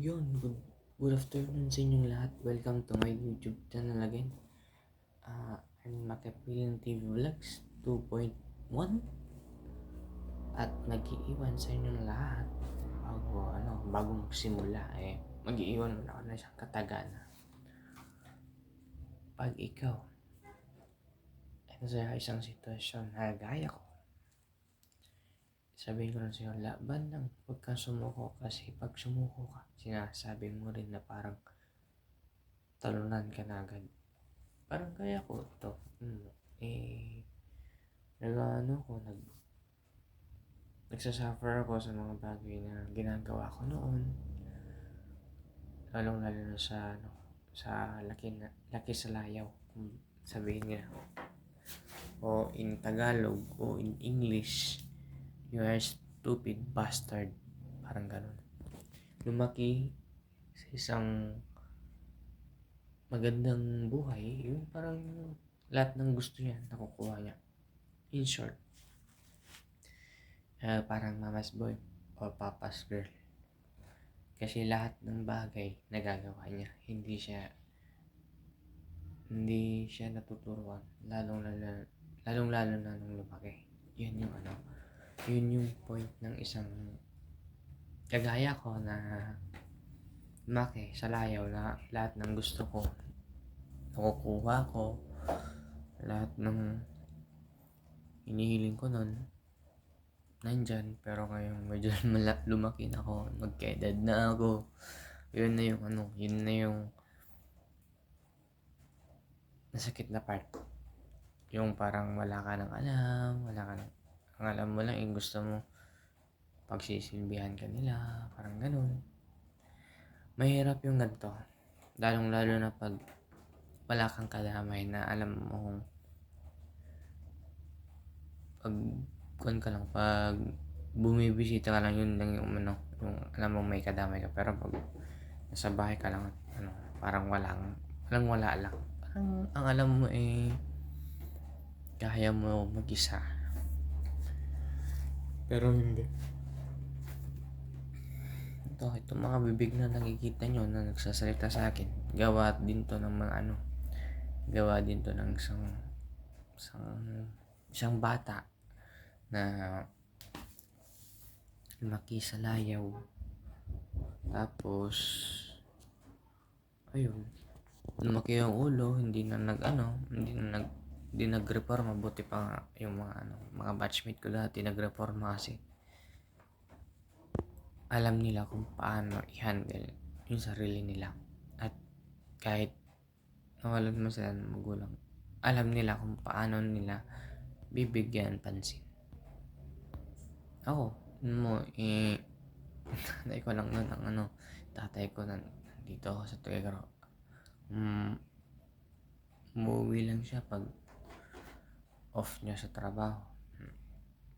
Yun, good afternoon sa inyong lahat. Welcome to my YouTube channel again. I'm Makapiling TV Vlogs 2.1 at nag-iiwan sa inyong lahat bago magsimula mag-iiwan muna ako na isang katagana. Pag ikaw ay nasa isang sitwasyon na gaya ko, sabihin ko lang sa'yo, laban ng pagka sumuko, kasi pag sumuko ka, sinasabi mo rin na parang talunan ka na agad. Parang kaya ko to. Nagsasuffer ako sa mga bagay na ginagawa ko noon. Lalong lalo na sa laki sa layaw. Kung sabihin nila. O in Tagalog o in English, you are stupid bastard. Parang ganun. Lumaki sa isang magandang buhay, yung parang lahat ng gusto niya, nakukuha niya. In short, parang mama's boy o papa's girl. Kasi lahat ng bagay nagagawa niya. Hindi siya natuturuan. Lalong lalo na nung lumaki. Yun yung point ng isang kagaya ko na lumaki sa layaw na lahat ng gusto ko nakukuha ko, lahat ng hinihiling ko nun nandyan. Pero ngayon medyo lumaki na ako, magka-edad na ako. Yun na yung nasakit na part. Yung parang wala ka nang alam, ang alam mo lang yung gusto mo pagsisilbihan ka nila, parang ganun. Mahirap yung ganito, lalong lalo na pag wala kang kadamay na alam mo, pag bumibisita ka lang, yun lang yung alam mo may kadamay ka. Pero pag nasa bahay ka lang, parang wala lang. Parang ang alam mo kaya mo mag-isa. Pero hindi. Itong mga bibig na nakikita nyo na nagsasalita sa akin, gawa din to ng isang bata na lumaki sa layaw. Tapos ayun, lumaki yung ulo, hindi nagreforma. Buti pa nga yung mga batchmate ko dati nagreforma, kasi alam nila kung paano i-handle yung sarili nila. At kahit nawalan mo sila ng magulang, alam nila kung paano nila bibigyan pansin. Ako, tatay ko lang nun tatay ko nandito ako sa Tuguegarao. Umuwi lang siya pag off niya sa trabaho.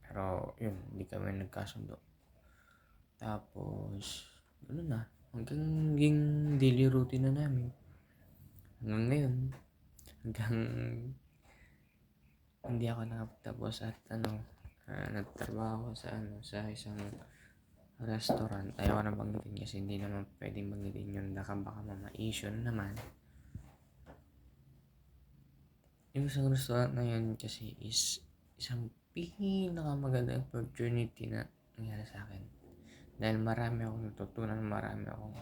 Pero yun, hindi kami nagkasundo. Tapos gano'n na, hanggang daily routine na namin hanggang ngayon, hanggang hindi ako nakapagtapos at nagtrabaho sa isang restaurant. Ayaw ko na banggitin kasi hindi naman pwedeng banggitin yun, baka ma-issue naman. Yung isang restaurant na yun kasi is isang pinakamagandang opportunity na nangyari sa akin. Dahil marami akong natutunan, marami akong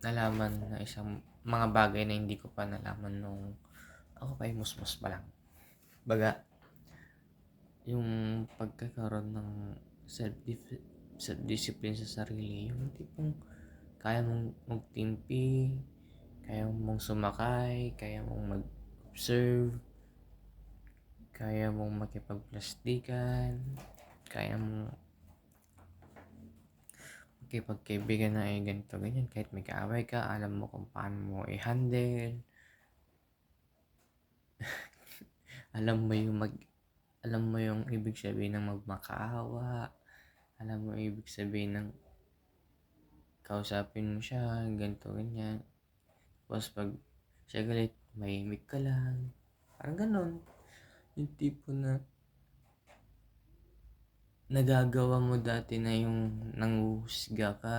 nalaman na isang mga bagay na hindi ko pa nalaman nung ako pa yung musmus pa lang. Baga, yung pagkakaroon ng self-discipline sa sarili, yung tipong kaya mong magtimpi, kaya mong sumakay, kaya mong mag-observe, kaya mong makipagplastikan, kaya mong makipagkaibigan na ganito ganyan. Kahit may kaaway ka, alam mo kung paano mo i-handle. alam mo yung ibig sabihin ng magmakaawa, alam mo yung ibig sabihin ng kausapin mo siya, ganito ganyan. Tapos pag siya galit, mahimik ka lang, parang ganon. Yung tipo na nagagawa mo dati na yung nanghuhusga ka,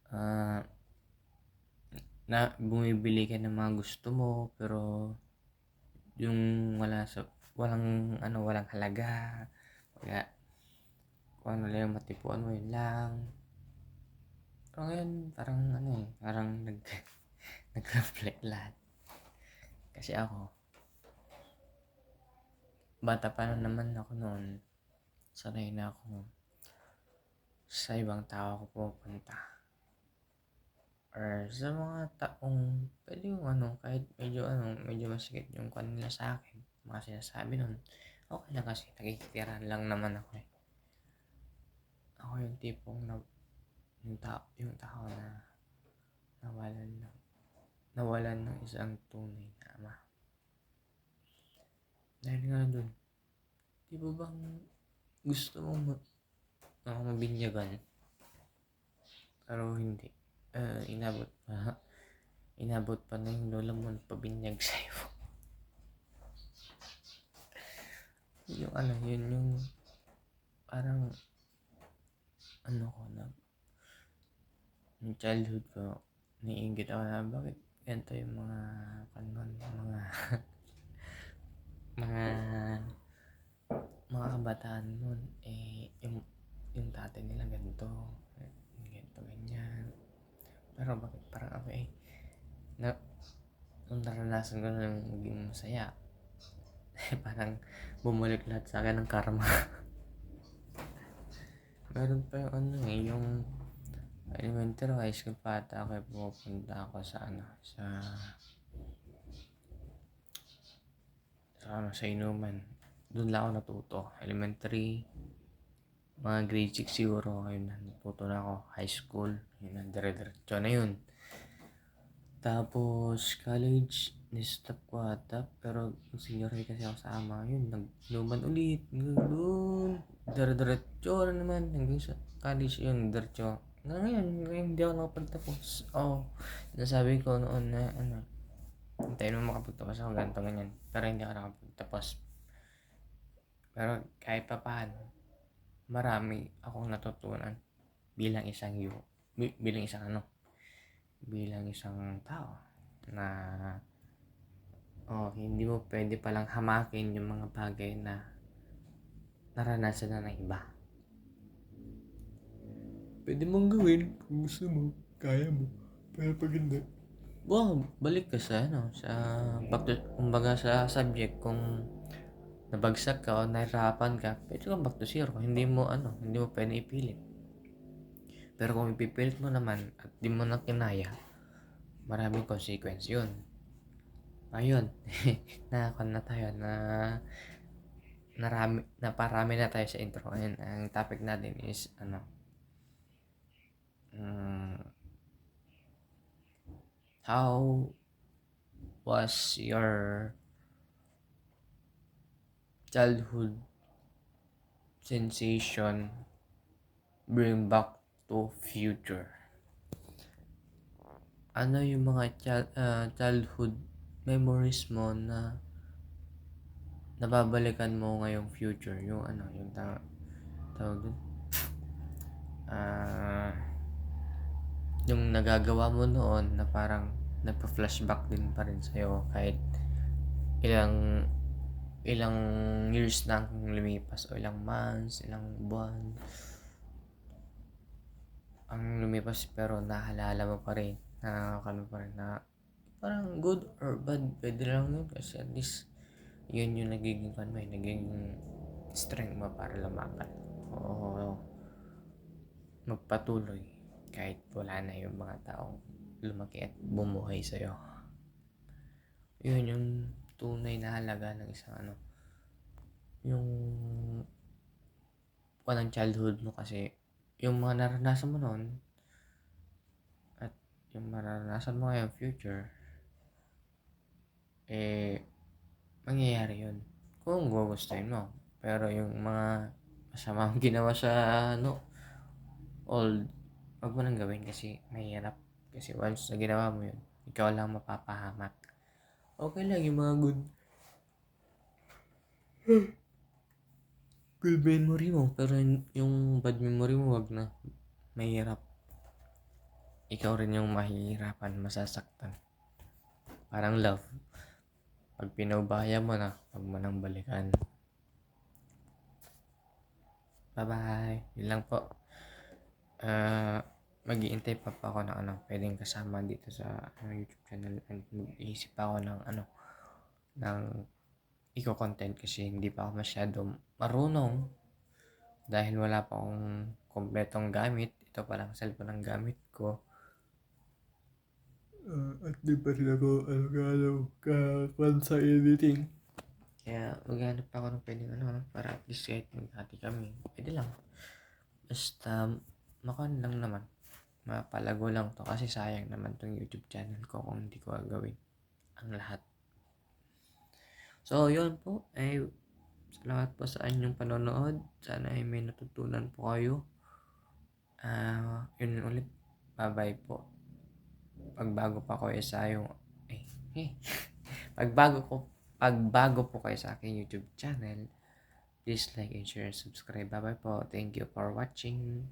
ah, na bumibili ka ng mga gusto mo, pero yung walang halaga. Kaya, kung ano lang yung matipuan mo, yun lang. Pero ngayon, parang nag-reflect lahat. Kasi ako, bata pa naman ako noon, sanay na ako sa ibang tao ako pupunta. Or sa mga taong pwede yung kahit medyo masikip yung kanila sa akin, mga sinasabi nun, okay lang kasi nakikitira lang naman ako eh. Ako yung tipong yung tao na nawalan ng isang tunay na ama. Dahil nga dun, di ba bang gusto mong mabinyagan? Pero hindi. Inabot pa na yung lola mo pabinyag sa'yo. Yun yung parang yung childhood ko, naiingit ako na bakit ganito yung mga mga kabataan nun, yung tatay nila ganito, ganyan. Pero bakit parang ako nung naranasan ko na maging masaya, parang bumalik lahat sa akin ng karma. Meron pa yung elementary high school pa ata ako, pupunta ako sa inuman. Doon lang ako natuto. Elementary, mga grade 6 siguro, ayun na, natuto na ako. High school, yun na, dire-diretso na yun. Tapos, college, ni-stop ko ata, pero senior high kasi ako sa ama, yun, nagluman ulit, doon, dire-diretso na naman, hanggang sa college, yun, diretso. Ngayon, hindi ako nakapagtapos. Nasabi ko noon na, hintayin mo makapagtapos ako, ganito, ganyan. Pero hindi ako nakapagtapos. Pero kahit pa paano, marami akong natutunan bilang isang tao na hindi mo pwede palang hamakin yung mga bagay na naranasan na ng iba. Pwede mong gawin kung gusto mo, kaya mo, pero pag hindi, balik ka sa kumbaga sa subject. Kung nabagsak ka o nahirapan ka, pwede kang back to zero. Hindi mo pwede ipilit. Pero kung ipipilit mo naman at di mo na kinaya, maraming consequence yun. Ayun, na tayo parami na tayo sa intro. Ayun, ang topic natin is how was your childhood sensation bring back to future? Ano yung mga childhood memories mo na nababalikan mo ngayong future? Yung tawag dun? Yung nagagawa mo noon na parang nagpa-flashback din pa rin sa'yo kahit ilang years na lumipas o ilang months, ilang buwan ang lumipas, pero nahalala mo pa rin, nakakano pa rin na parang good or bad, pwede lang yun kasi at least yun yung nagiging strength mo para lumaban o magpatuloy kahit wala na yung mga taong lumaki at bumuhay sa'yo. Yun yung tunay na halaga ng isang yung walang childhood mo, kasi yung mga naranasan mo noon at yung maranasan mo ngayong future, mangyayari yun kung gugustuhin mo. Pero yung mga masamang ginawa sa old, wag mo nang gawin kasi mahirap. Kasi once na ginawa mo yun, ikaw lang mapapahamak. Okay lang yung mga good. good memory mo, pero yung bad memory mo, wag na. Mahirap. Ikaw rin yung mahihirapan, masasaktan. Parang love. Pag pinubaya mo na, wag mo nang balikan. Bye-bye. Yun lang po. Mag-iintay pa ako ng pwedeng kasama dito sa YouTube channel, and mag-iisip pa ako ng content kasi hindi pa ako masyadong marunong dahil wala pa akong kompletong gamit. Ito pa lang cellphone ang gamit ko. At di pa rin ako kakuan sa editing. Kaya maghanap pa ako ng pwedeng para at least kahit maghati kami. Pwede lang. Basta makuan lang naman. Mapalago lang to kasi sayang naman tong YouTube channel ko kung hindi ko gagawin ang lahat. So, yun po. Salamat po sa inyong panonood. Sana ay may natutunan po kayo. Yun ulit. Bye-bye po. Pagbago pa kayo sa yung pagbago po kayo sa aking YouTube channel, please like and share and subscribe. Bye-bye po. Thank you for watching.